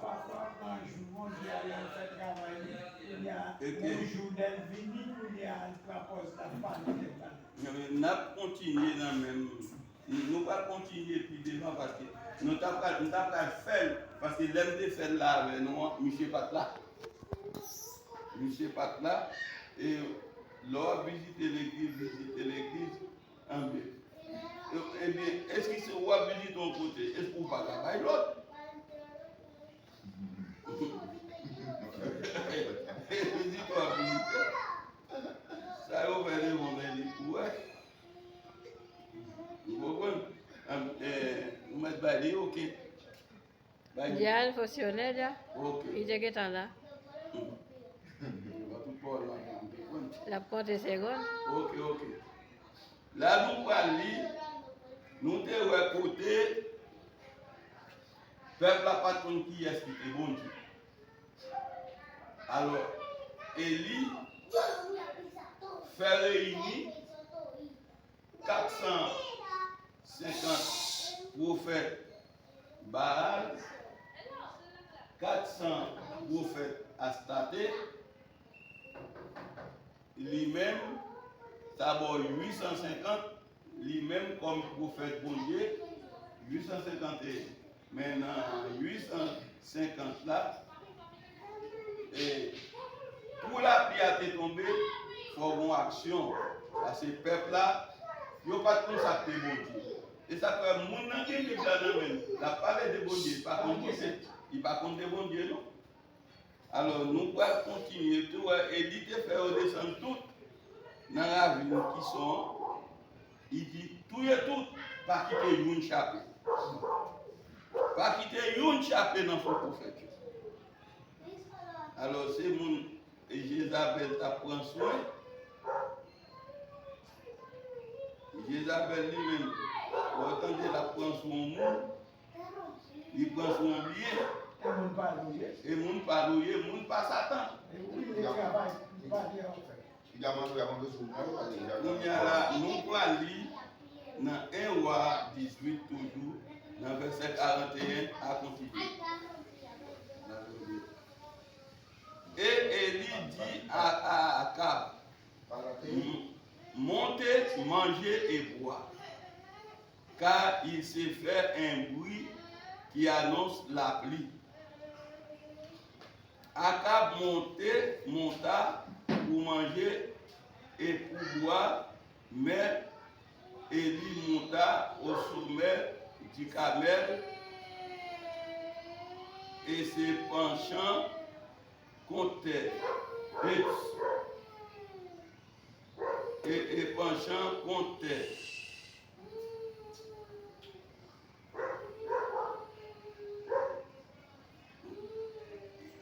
parfois, un jour mondial, on fait travail, il y a un jour d'Elvini, il y a un poste à parler. Nous avons continué dans le même. Nous allons continuer puis devant parce que nous avons fait, parce que l'aime de faire là avec nous, M. Patla. M. Patla, et lors visiter l'église, en bien. Eh bien, est-ce qu'il se voit visiter ton côté? Est-ce qu'on va travailler l'autre? Visite-toi visiter. Ça va faire mon ami. Ouais. Vous comprenez? Vous mettez Bali, ok. Diane fonctionne déjà. Ok. Il est que là. La porte est seconde. Ok, ok. Là, nous allons lire, nous devons écouter, peuple la patronne qui est bon Dieu. Alors, Élie fait réunir 450 prophètes Baal, 400 prophètes Astarté, lui-même, d'abord 850, lui-même comme prophète bon Dieu, 851. Maintenant, 850 là, et pour la prière est tombée, il faut une action. Parce que ce peuple-là, il n'y a pas de consacré bon Dieu. Et ça fait mon nom qui est là même. La parole de bon Dieu, pas contre il pas contre de bon Dieu, non. Alors nous pouvons continuer tout éditer, faire descendre tout dans la ville qui sont. Il dit tout et tout, pas quitter une chape. Pas quitter une chape dans son prophète. Alors c'est mon Jézabel t'a prend soin. Jézabel lui-même, vous entendez la prend soin monde, il prend soin bien. Et moun pas loué, moun pas Satan. Il travaille, il va dire. Nous allons lire dans 1 roi 18 toujours, dans verset 41 à continuer. Et Élie dit à Akab, montez, mangez et boire, car il s'est fait un bruit qui annonce la pluie. Akab monta pour manger et pour boire, mais Élie monta au sommet du Carmel et se penchant contre et penchant contre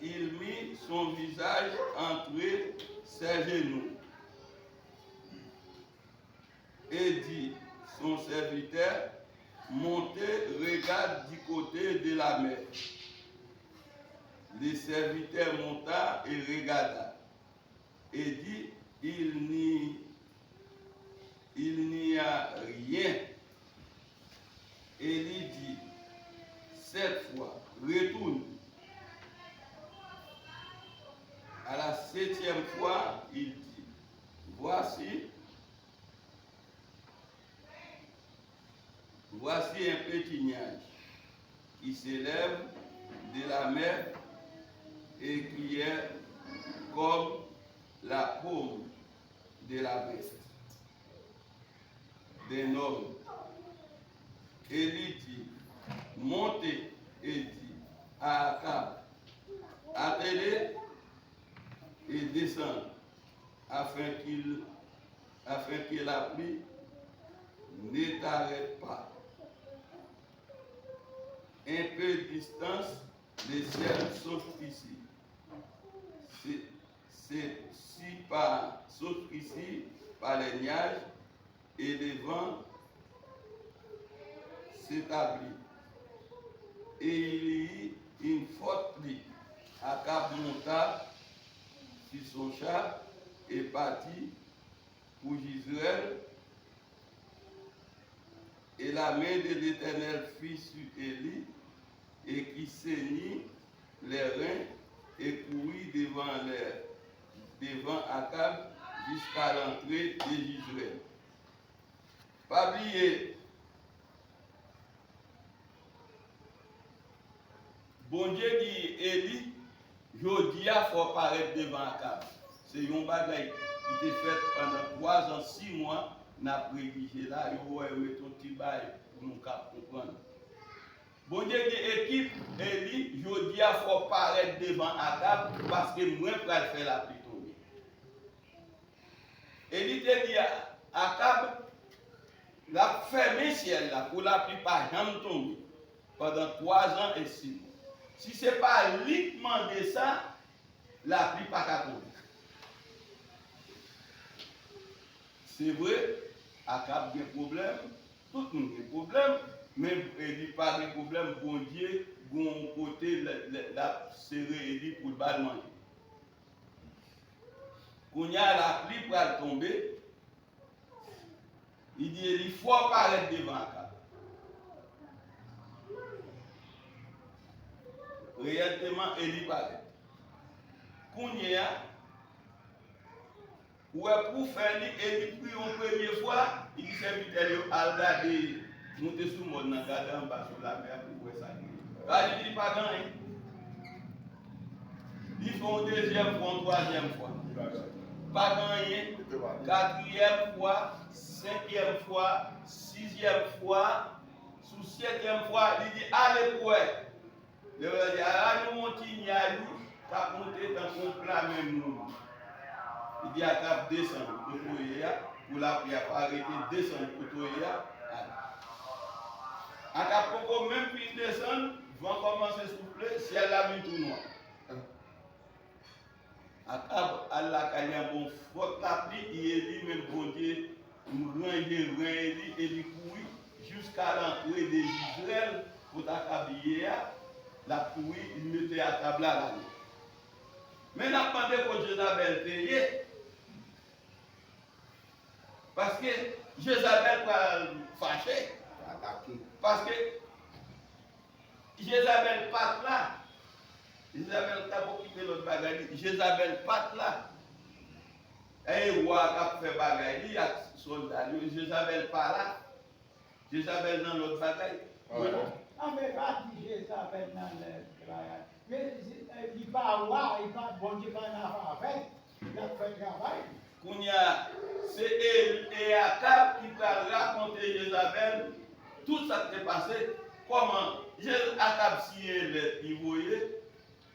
il mit son visage entre ses genoux et dit son serviteur, montez, regarde du côté de la mer. Le serviteur monta et regarda et dit, il n'y a rien. Élie dit, cette fois, retourne. À la 7e fois, il dit, voici un petit nuage qui s'élève de la mer et qui est comme la paume de la bête d'un homme. Élie dit, montez et dit à Akab, attelez et descend afin que la pluie ne t'arrête pas. Un peu de distance, le ciel sauf ici. Sauf ici par les nuages et le vent s'établit. Et il y eut une forte pluie. Akab monta sur son char et partit pour Israël. Et la main de l'Éternel fut sur Élie et qui saignit les reins et courir devant Akab jusqu'à l'entrée d'Israël. Pas oublier, bon Dieu dit Élie, jodi a faut paraître devant Akab. C'est un bagage qui était fait pendant 3 ans, 6 mois, n'a prédigé là, il va mettre un petit bail pour nous comprendre. Bon Dieu dit équipe, Élie, jodi a faut paraître devant Akab parce que moi je vais faire la pluie tomber. Élie te dit à Akab, la fermé ciel là pour la pluie pas jamais tomber pendant 3 ans et 6 mois. Si ce n'est pas lui qui demande ça, la pluie pas qu'à tomber. C'est vrai, Akab a des problèmes, tout le monde a des problèmes, mais il n'y a pas de problème, bon Dieu, bon côté, la serré Élie pour le bal manger. Quand il y a la pluie pour tomber, il dit il faut apparaître devant Akab. Réellement, Élie paraît. Quand il y a, ou pour faire Élie prie une première fois, il dit serviteur à regarder, monter sous le monde, regarder en bas sur la mer pour voir ça. Il dit pas gagné. Il faut une deuxième fois, une troisième fois. Pas gagné. 4e fois, 5e fois, 6e fois, sous 7e fois, il dit allez pour elle. Il dit allez monter, il y a nous, ça monter dans son plan même nous. Il dit à Cap descendre pour la prière, pas arrêter descendre pour toi. À Cap Coco, même puis descendre, vont commencer à souffler, ciel la vie tout noir. À Cap, Allah Kanya, bon, faut la pluie, il est même bon Dieu, nous ranger, et lui courir jusqu'à l'entrée d'Israël pour t'accaber la pluie, il mettait à table là. Mais n'a pas demandé que Jézabel paye. Parce que Jézabel va fâcher. Parce que Jézabel pas là. Jézabel n'a pas quitté l'autre bagaille. Jézabel pas là. Et roi qui a fait bagaille, il y a soldat. Jézabel pas là. Jézabel dans l'autre bagaille. Ah, mais pas dit Jézabel dans le travail. Mais il va voir, il va bon Dieu pas en avec. Il a fait le travail. C'est et Akab qui va raconter Jézabel tout ça qui est passé. Comment Akab signé il voyait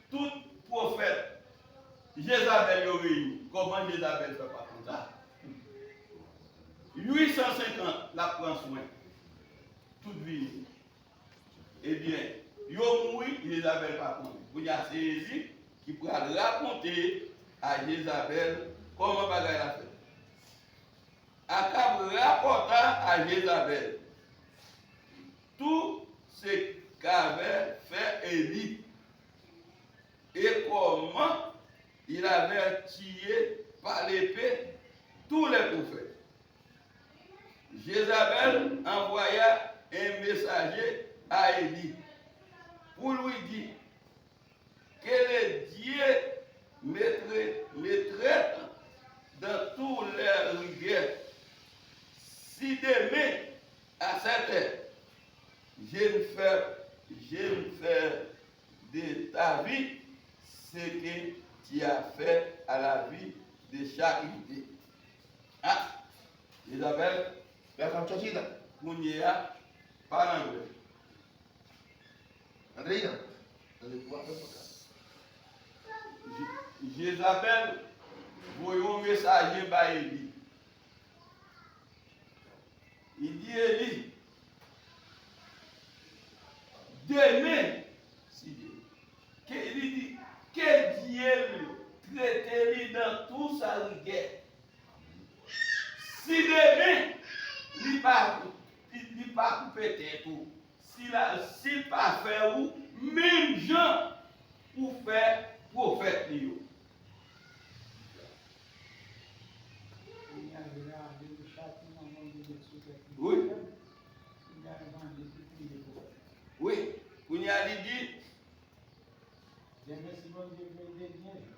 tout prophète Jézabel y réuni. Comment Jézabel fait pas comme ça? 850 la prend soin. Toute vie. Eh bien, yo mouri, Jézabel pas contre. Vous y a Élie qui pourra raconter à Jézabel comment bagaille la fait. Akab rapporta à Jézabel tout ce qu'avait fait Élie et comment il avait tué par l'épée tous les prophètes. Jézabel envoya un messager à Élie pour lui dire que le Dieu me traite dans tous les rigueurs. Si demain, à cette heure, je me fais de ta vie ce que tu as fait à la vie de chaque idée. Ah, Isabelle, Kounia, pas l'anglais. Andréa, Jézabel, voyons un messager par Élie. Il dit Élie, demain, il dit, que Dieu traite dans tout sa rigueur. Si demain, il ne pas couper tête, s'il ne pas faire ou, même gens pour faire prophète. Oui. Oui. Il a dit,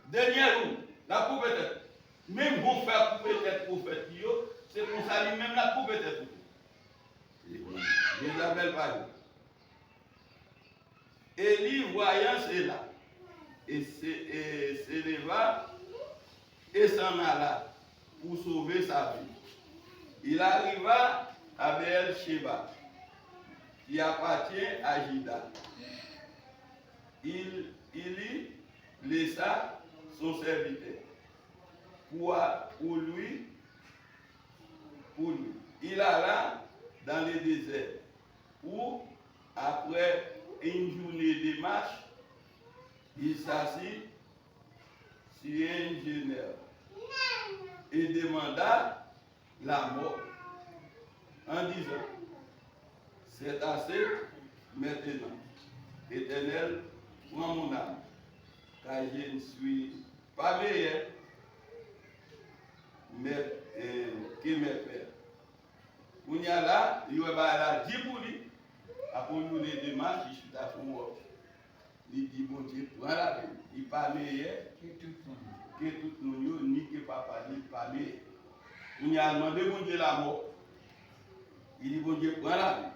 Dernier jour, la coupe tête. Même bon faire couper tête prophète, c'est pour ça lui-même la coupe tête. Isabelle parle. Élie, voyant cela, et s'éleva et s'en alla pour sauver sa vie. Il arriva à Beer-Sheba, qui appartient à Juda. Il y laissa son serviteur pour lui. Il alla dans le désert où, après une journée de marche, il s'assit sur un genou et demanda la mort en disant: c'est assez maintenant, Éternel, prends mon âme, car je ne suis pas meilleur que mes pères. On y a là, il y a 10 pour lui, après une journée de marche, il suis à fond. Il dit: bon Dieu, prends la peine, il n'est pas meilleur que tout le monde, ni que papa, ni pas meilleur. On y a demandé bon Dieu la mort. Il dit: bon Dieu, prends la peine.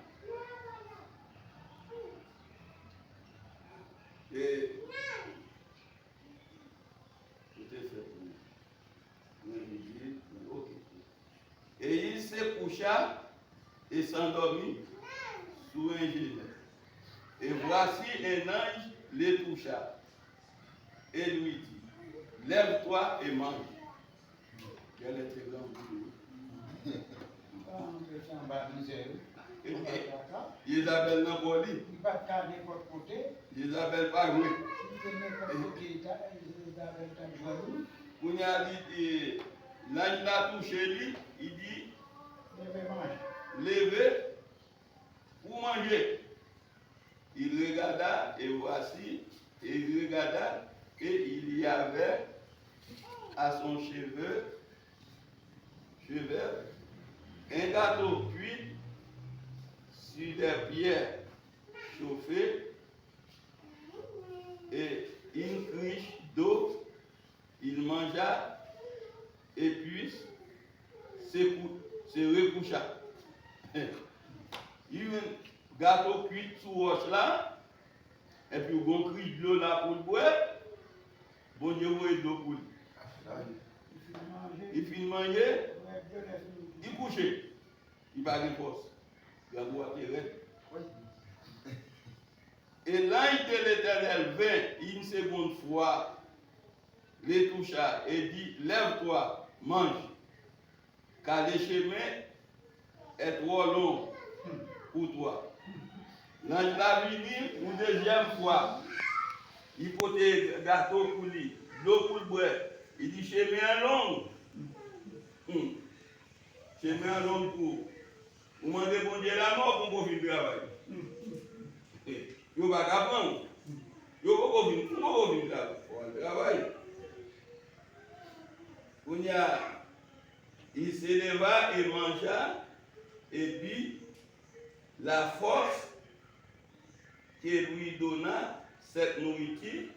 Et il se coucha et s'endormit sous un genou. Et voici un ange le toucha et lui dit: lève-toi et mange. Quel est ce grand boulot? Isabelle n'a pas dit. Isabelle pas joué. On a dit, l'ange l'a touché lui, il dit: levez pour manger. Il regarda et voici, et il regarda et il y avait à son chevet un gâteau cuit sur des pierres chauffées et une cruche d'eau. Il mangea et puis se recoucha. Il y a un gâteau cuit sous roche là, et puis il y a une cruche d'eau là pour le boire. Bon Dieu, vous avez de l'eau pour lui. Il finit de manger, il couche, il va de force. Il va boire des rêves. Et l'ange de l'Éternel vint une seconde fois, le toucha et dit: lève-toi, mange, car le chemin est trop long pour toi. L'ange l'a venu une deuxième fois. Il faut des gâteaux pour lui, l'eau pour le boire. Il dit: chemin long. Chemin long pour. Vous demandez bon Dieu la mort pour venir travailler. Vous ne pouvez pas prendre. Vous ne pouvez pas travailler. Il s'éleva et mangea, et puis la force que lui donna cette nourriture,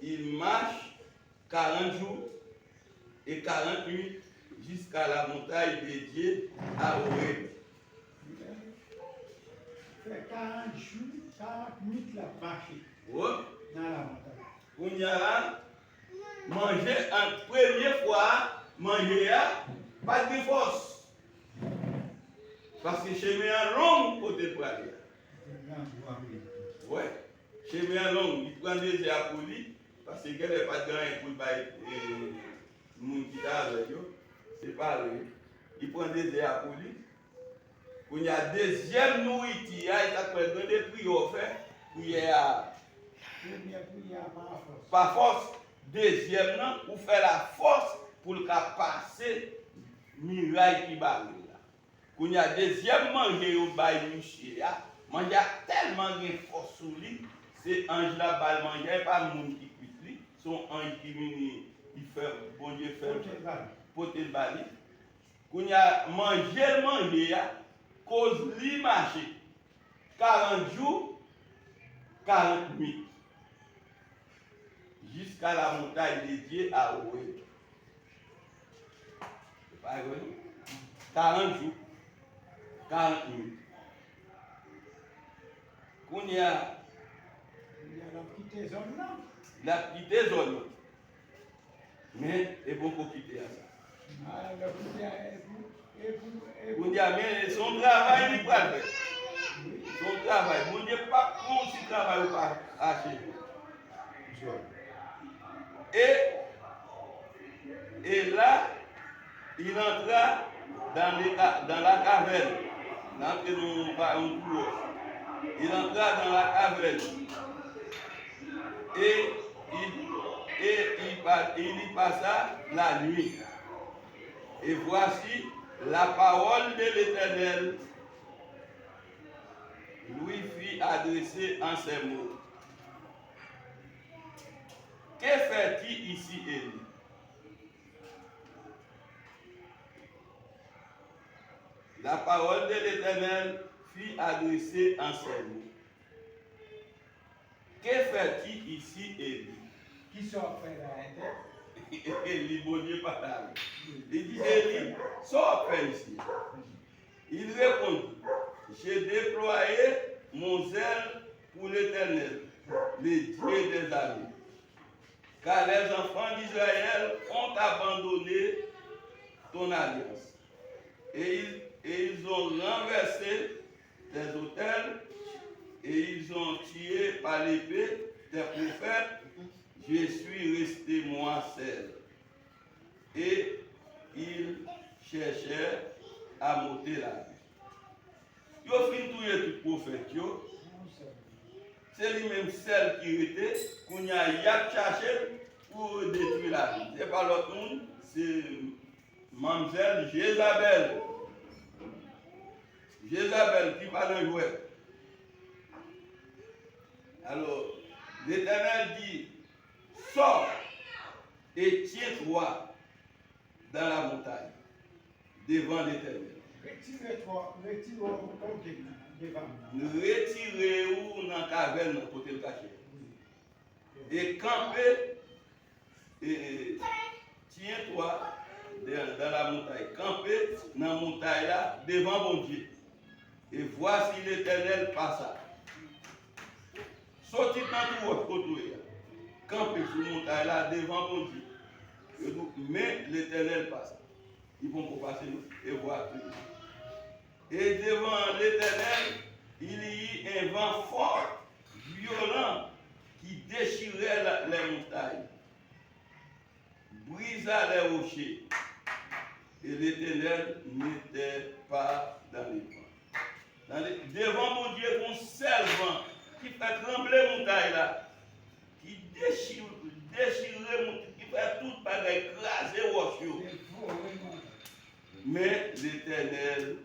il marche 40 jours et 40 nuits jusqu'à la montagne dédiée à Horeb. Il fait 40 jours, 40 minutes la marche dans la montagne. On y a mangé en première fois, manger pas de force. Parce que chemin est long côté pour aller. Ouais, chemin est long, il prend des airs pour lui, parce qu'il n'y a pas de grand pour le monde qui est avec lui. C'est pas lui. Il prend des airs pour lui. Quand il y a deuxième nourriture, il y a des prières faites, prière par force. Deuxième, pour faire la force pour le passer miraille qui va là. Quand il y a deuxième manger au bail monsieur, manger tellement de force sur lui, c'est ange là bal manger pas monde qui cuit lui, son ange qui vient il fait bon Dieu faire porter le bali. Quand il y a manger cause lui marcher 40 jours 40 nuits. jusqu'à la montagne dédiée à Horeb. C'est pas vrai? 40 jours, 40 minutes. Qu'on y a la petite zone là. la petite zone. Mais il faut qu'on quitte ça. Ah, la petite, On dit, mais son travail, il va le faire. Son travail, mon Dieu, pas comme si travail ou pas acheter. Et là, il entra dans la caverne. Là, il entra dans la caverne. Et il y passa la nuit. Et voici la parole de l'Éternel lui fut adressée en ces mots. Que fait-il ici, Élie? La parole de l'Éternel fut adressée en ces mots. Que fait-il ici, Élie? qui sort faire là, Élie, bon Dieu, pas là. Il dit, Élie, sors faire ici. Il répondit, j'ai déployé mon zèle pour l'Éternel, le Dieu des armées. Car les enfants d'Israël ont abandonné ton alliance. Et ils ont renversé tes autels et ils ont tué par l'épée tes prophètes. Je suis resté moi seul. Et ils cherchèrent à monter la vie. Ils ont fini tout prophète. C'est lui-même celle qui était, qu'on a cherché pour détruire la vie. Ce n'est pas l'autre monde, c'est Mademoiselle Jézabel. Jézabel qui va le jouer. Alors, l'Éternel dit, sors et tiens-toi dans la montagne, devant l'Éternel. Retirez-toi, devant. Retirez-vous dans la caverne pour te cacher. Et campez, et tiens-toi dans la montagne. Campez dans la montagne là, devant mon Dieu. Et voici l'Éternel passa. Sortez dans tout votre côté. Campez sur la montagne là, devant mon Dieu. Mais l'Éternel passa. Ils vont passer et voir tout. Et devant l'Éternel, il y eut un vent fort, violent, qui déchirait les montagnes, brisa les rochers. Et l'Éternel n'était pas dans les vents. Devant mon Dieu, un seul vent qui fait trembler les montagnes là, qui déchirait, qui fait tout par écraser les rochers. Mais l'Éternel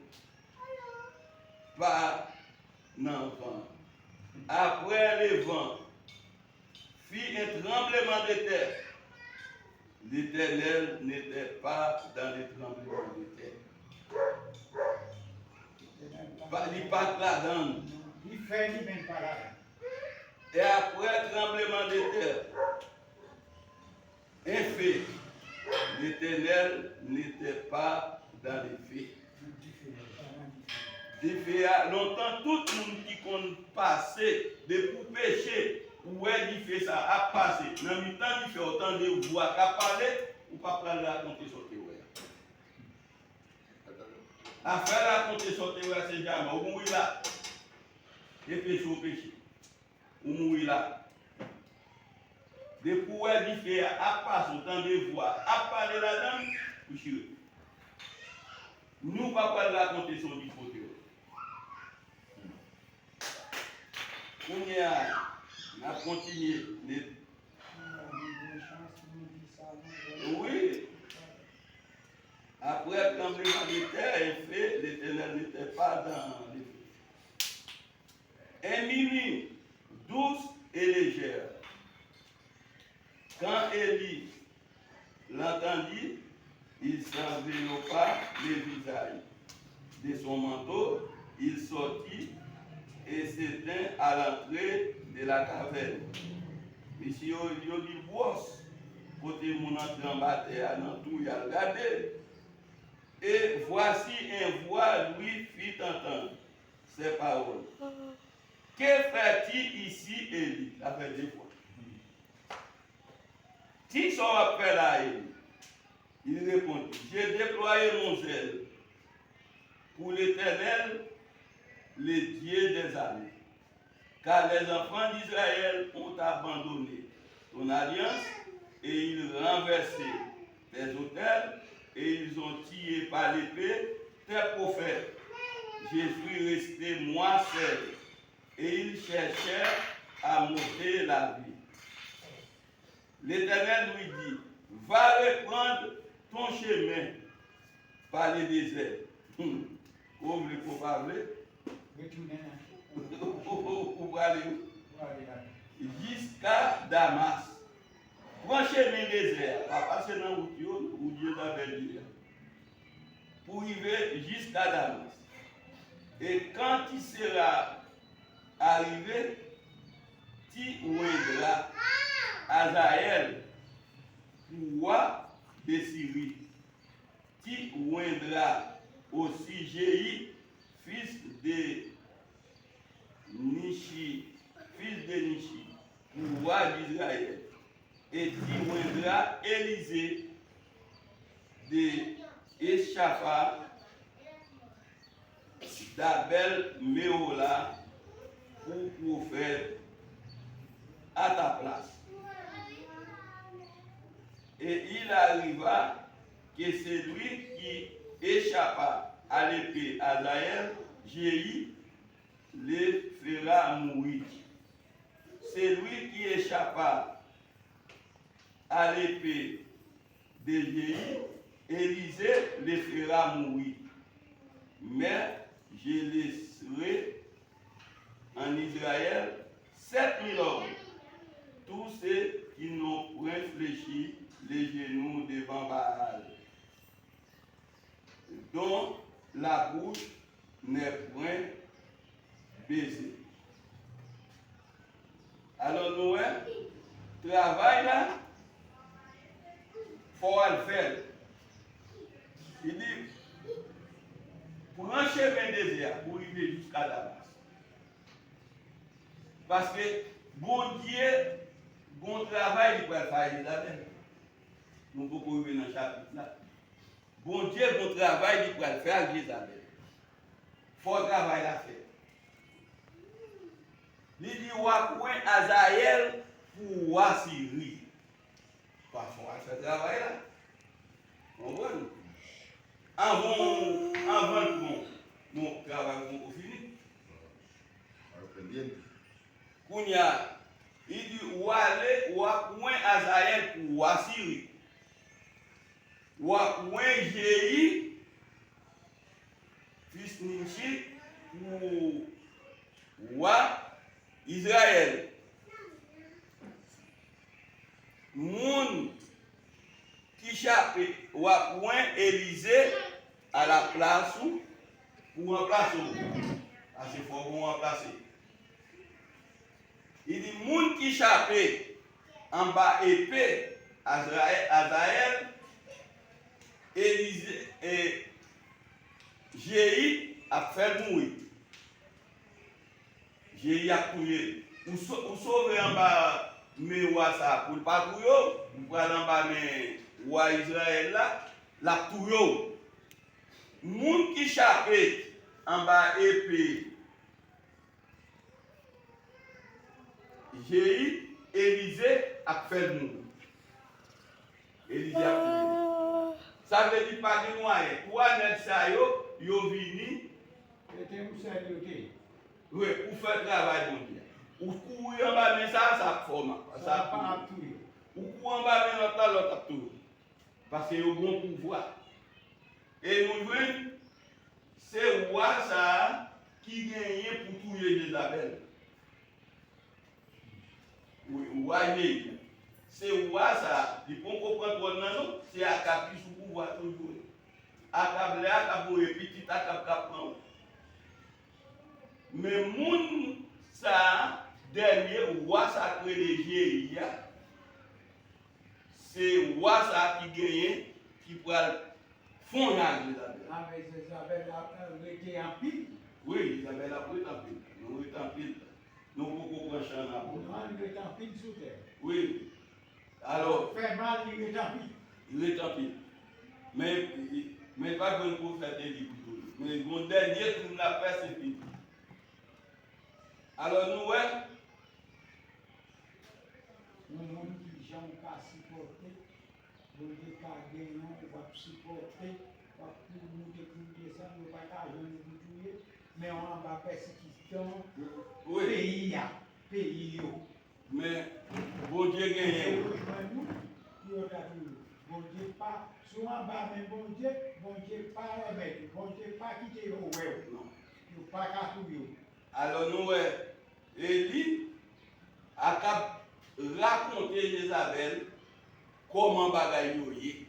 pas dans le vent. Après le vent, fit un tremblement de terre. L'Éternel n'était pas dans le tremblement de terre. Il pas là-dedans. Il fait lui-même pas là. Et après le tremblement de terre, un feu. L'Éternel n'était pas dans les feux. Depuis longtemps, tout le monde qui compte passer pour pécher, ou il fait ça, à passer. Dans le temps, il fait autant de voix qu'à parler, ou pas prendre la compter sur tes ouais. À faire la compter sur tes ouais, c'est jamais. Ou mourir là. Et péché au péché. Ou mourir là. Des pouvoirs différents, à passer autant de voix, à parler là-dedans, ou chier. Nous ne pas prendre la compter sur tes côtés. On a continué. Oui. Après le tremblement de terre, l'Éternel n'était pas dans les feux. Un minuit douce et légère. Quand Élie l'entendit, il s'enveloppa le visage de son manteau, il sortit et s'éteint à l'entrée de la caverne. Monsieur, il dit brosse. Côté mon entrée en bataille, dans tout, il a regardé. Et voici un voix lui fit entendre ces paroles. Que fait-il ici, Élie? Ça fait 2 fois. Qui sont appelés à Élie? Il répondit, j'ai déployé mon zèle pour l'Éternel, le Dieu des armées. Car les enfants d'Israël ont abandonné ton alliance et ils renversé tes autels et ils ont tiré par l'épée tes prophètes. Je suis resté moi seul et ils cherchèrent à m'ôter la vie. L'Éternel lui dit, va reprendre ton chemin par le désert. Comme le faut parler. Où aller où? Jusqu'à Damas. Prends chemin désert, pas passer dans le route où Dieu t'avait dit. Pour arriver jusqu'à Damas. Et quand il sera arrivé, tu oindras Azaël, roi de Syrie. Tu oindras aussi Jéhi, fils de Nishi, roi d'Israël. Et tu oindras Élisée de Échapha, d'Abel Méola, pour prophète à ta place. Et il arriva que celui qui échappa à l'épée Azaël, Jéhi, le fera mourir. Celui qui échappa à l'épée de Jéhi, Élisée le fera mourir. Mais je laisserai en Israël 7000 hommes, tous ceux qui n'ont point fléchi les genoux devant Baal, dont la bouche n'est point baisée. Alors nous, travail là, il faut le faire. Il dit, pour un chemin désert, pour arriver jusqu'à Damas. Parce que bon Dieu, bon travail, il peut faire Isabelle. Nous pouvons arriver dans le chapitre là. Bon Dieu, bon travail, il peut faire Isabelle. Il faut travail à faire. Il dit, point Azaël pour Syrie. Parfois, il fait travail là. On voit nous. Avant que mon travail soit fini. Kounia, il dit, point Azaël pour Syrie. Point Jéhi, fils Nishi, pour Israël. Moun qui chape, point Élisée à la place pour remplacer. Parce qu'il faut remplacer. Il dit, moun qui chape en bas épée, Azaël, Élisée et Jéhi a fait mourir. Jéhi a coulé. Ou sauver en bas mes rois ça pour pas couiller, ou pour aller en bas mes rois Israël là, la couille. Moun qui chape en bas épée, Jéhi, Élisée a fait mourir. Élisée a coulé. Ça veut dire pas de moyen. Trois nègres ça yo vini. Oui, pour faire travail bon Dieu. Ou courir en bas mais ça forme. Ça pas tout. Ou courir en bas mais l'autre tout. Parce que yo bon pouvoir. Et nous voyons c'est roi ça qui gagne pour tuer Jézabel. Oui, roi Jéhi. C'est roi ça, il faut comprendre non, c'est Akab qui sous pouvoir toujours. Akab là, Akab est petit, Akab prend. Mais moun ça dernier roi sacré de Jéhi, c'est roi ça qui gagne, qui pourra fondre Jézabel. Ah, mais Jézabel a été en pile. Oui, Isabelle a pris en pile. Nous sommes en pile. Nous pouvons prendre champ là. Non, il est en pile sous terre. Oui. Alors, Fait mal, il est en pile. il est en pile. Mais pas que pour faire des livres. Mais mon dernier qui l'a fait, c'est fini. Alors, nous, ouais. Nous, qui j'aime pas supporter, nous, qui pas gagner, on va supporter, on va nous découvrir ça, nous, pas qu'à jouer, mais on va persécution. Oui. Pays. Mais, bon Dieu gagne. Bon Dieu pas, souvent, mais bon Dieu pas remettre, bon Dieu pas quitter au web. Non. Il pas qu'à tout. Alors, nous, ouais. Élie a raconté Jézabel comment bagaille yo yé.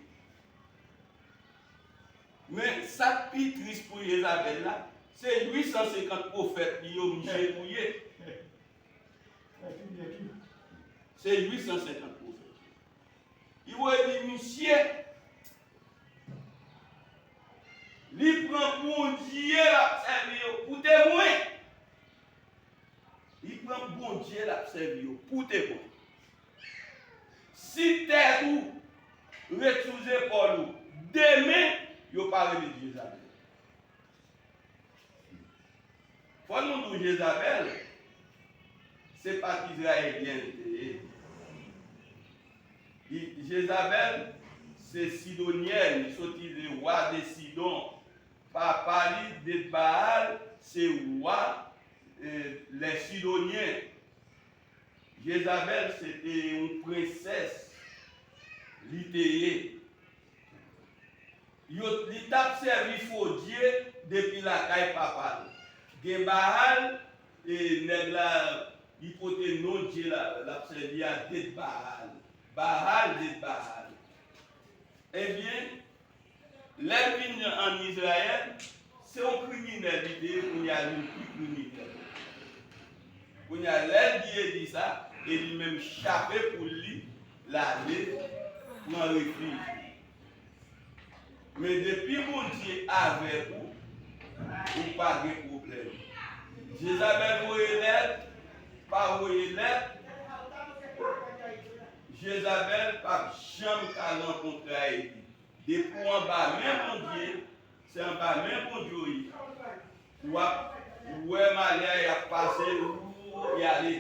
Mais ça qui est triste pour Jézabel là, c'est 850 prophètes qui ont mis mouillé. C'est 850 prophètes. Il va dire, monsieur, il prend bon Dieu la servir pour témoin. Il prend bon Dieu la servir pour témoin. Si t'es tout, retourner pour nous, demain, il parle de Jézabel. Pour nous, Jézabel, c'est pas israélien. Jézabel, c'est sidonienne, il sortit le roi de Sidon. Par parler de Baal, c'est roi les Sidoniens. Jézabel, c'était une princesse littéraire. Il a servi faux Dieu depuis la caille papale. Baal, et il faut que non Dieu l'a servi à des Baal. Baal de Baal. Eh bien, les vignes en Israël, c'est un criminel l'idée qu'on y a une plus criminel. Qu'on y a l'air dit ça, et lui-même chapé pour lui, l'aller pour un refuge. Mais depuis mon Dieu avec vous pas de problème. Jézabel voyait l'aide, pas voyait l'aide. Jézabel pas jamais qu'à rencontrer Élie. Depuis en bas, même mon Dieu, c'est en bas, même mon Dieu. Ouais, Maria, il a passé, il a allé.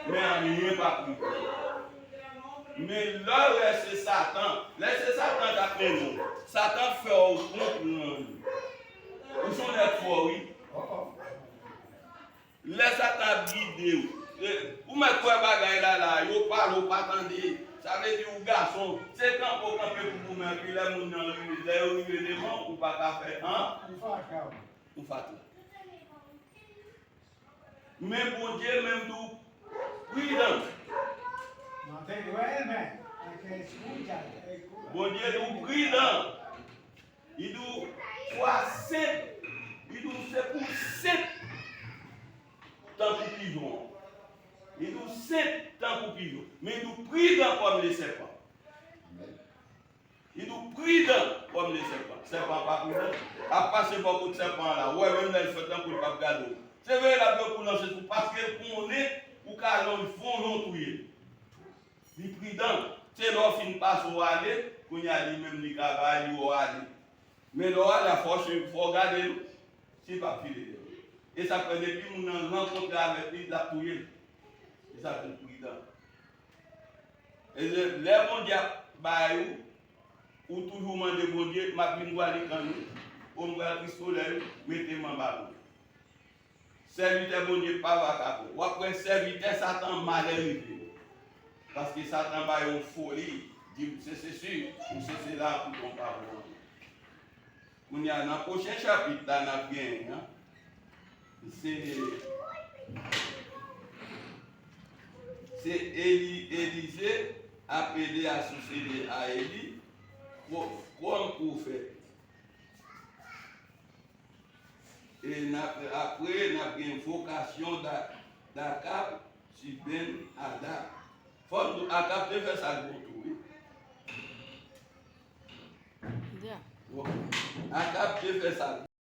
Mais en rien pas pris. Mais là, c'est Satan. Là, c'est Satan qui a fait nous. Satan fait au compte nous. Où sont les fourris? Laisse Satan guider. Vous mettez quoi bagaille là, vous parlez, vous pas attendre. Ça veut dire aux garçons, c'est quand vous campez pour vous mettre, puis les gens dans le rue, ou pas qu'à faire, hein? Ou pas. Mais bon Dieu, même tout, prudent. Bon Dieu, nous prudent. Il nous soit 7. Il nous c'est pour 7 tant que pigeon. Il nous 7 tant que pigeon. Mais il nous prudent comme les serpents. Il nous prudent comme les serpents. Serpent pas prudent. A passer beaucoup de serpents là. Ouais, même là, il faut tant pour le pape gado. C'est vrai, la pour lancer tout parce qu'on est ou car l'on font l'on touiller. Il est prudent. C'est l'offre une passe au aller, qu'on y a dit même les travail ou au aller. Mais là, la force, il faut regarder, c'est pas filer. Et ça fait depuis qu'on a rencontré avec lui, la touiller. Et ça fait prudent. Et les bons diables, ou toujours demander bon Dieu, ma vie nous aller quand nous, on va pistolet, mettez-moi bas. Serviteur bon Dieu, pas va ou après serviteur, Satan mal arrivé. Parce que Satan va une folie, dit c'est sûr, c'est là pour ton parole. On y a dans le prochain chapitre, là, on a bien, hein? C'est Élisée appelé à succéder à Élie comme prophète. Et après, on a une vocation d'Akab sur Ben Hadad. Faut Akab de faire ça pour tout. Ya. Ok. Akab te fait ça.